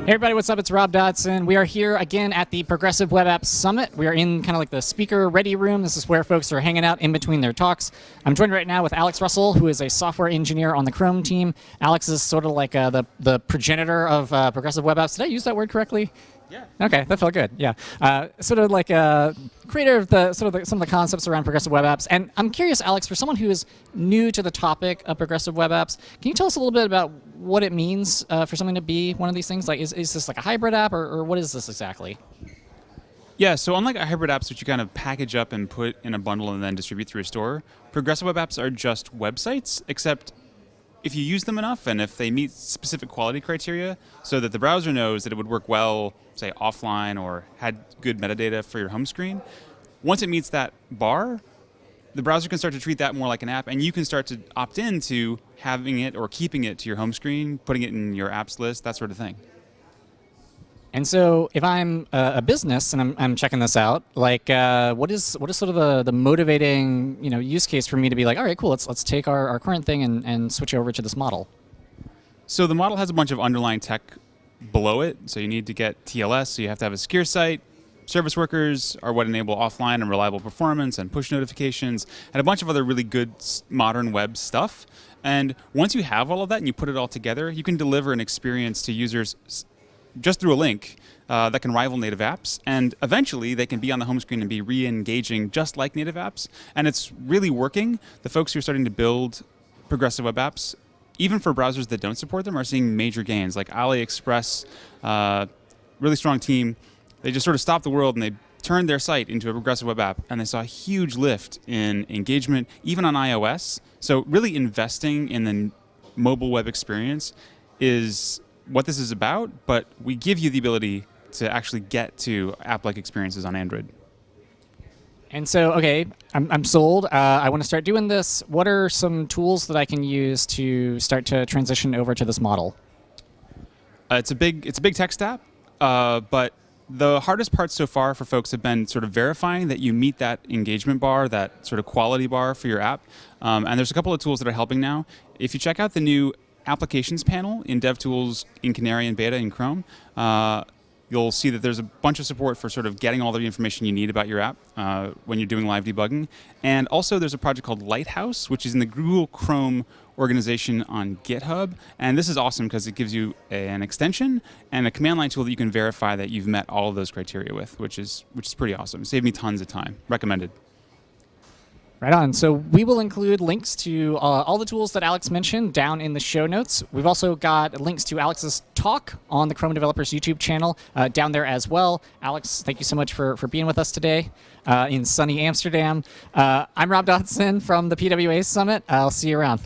Hey everybody, what's up? It's Rob Dodson. We are here again at the Progressive Web Apps Summit. We are in kind of like the speaker ready room. This is where folks are hanging out in between their talks. I'm joined right now with Alex Russell, who is a software engineer on the Chrome team. Alex is sort of like the progenitor of Progressive Web Apps. Did I use that word correctly? Yeah. Okay, that felt good. Yeah, sort of like a creator of some of the concepts around progressive web apps. And I'm curious, Alex, for someone who is new to the topic of progressive web apps, can you tell us a little bit about what it means for something to be one of these things? Like, is this like a hybrid app, or what is this exactly? Yeah, so unlike hybrid apps, which you kind of package up and put in a bundle and then distribute through a store, progressive web apps are just websites, except if you use them enough and if they meet specific quality criteria so that the browser knows that it would work well, say, offline or had good metadata for your home screen, once it meets that bar, the browser can start to treat that more like an app, and you can start to opt into having it or keeping it to your home screen, putting it in your apps list, that sort of thing. And so, if I'm a business and I'm checking this out, like, what is sort of the motivating use case for me to be like, all right, cool, let's take our current thing and switch over to this model? So the model has a bunch of underlying tech below it. So you need to get TLS, so you have to have a secure site. Service workers are what enable offline and reliable performance and push notifications and a bunch of other really good modern web stuff. And once you have all of that and you put it all together, you can deliver an experience to users just through a link that can rival native apps, and eventually they can be on the home screen and be re-engaging just like native apps. And it's really working. The folks who are starting to build progressive web apps, even for browsers that don't support them, are seeing major gains. Like AliExpress, really strong team. They just sort of stopped the world and they turned their site into a progressive web app, and they saw a huge lift in engagement, even on iOS. So really investing in the mobile web experience is what this is about, but we give you the ability to actually get to app-like experiences on Android. And so, okay, I'm sold. I want to start doing this. What are some tools that I can use to start to transition over to this model? It's a big tech stack, but the hardest parts so far for folks have been sort of verifying that you meet that engagement bar, that sort of quality bar for your app. And there's a couple of tools that are helping now. If you check out the new Applications panel in DevTools, in Canary and Beta in Chrome, you'll see that there's a bunch of support for sort of getting all the information you need about your app when you're doing live debugging. And also there's a project called Lighthouse, which is in the Google Chrome organization on GitHub. And this is awesome because it gives you an extension and a command line tool that you can verify that you've met all of those criteria with, which is pretty awesome. It saved me tons of time. Recommended. Right on. So we will include links to all the tools that Alex mentioned down in the show notes. We've also got links to Alex's talk on the Chrome Developers YouTube channel down there as well. Alex, thank you so much for being with us today in sunny Amsterdam. I'm Rob Dodson from the PWA Summit. I'll see you around.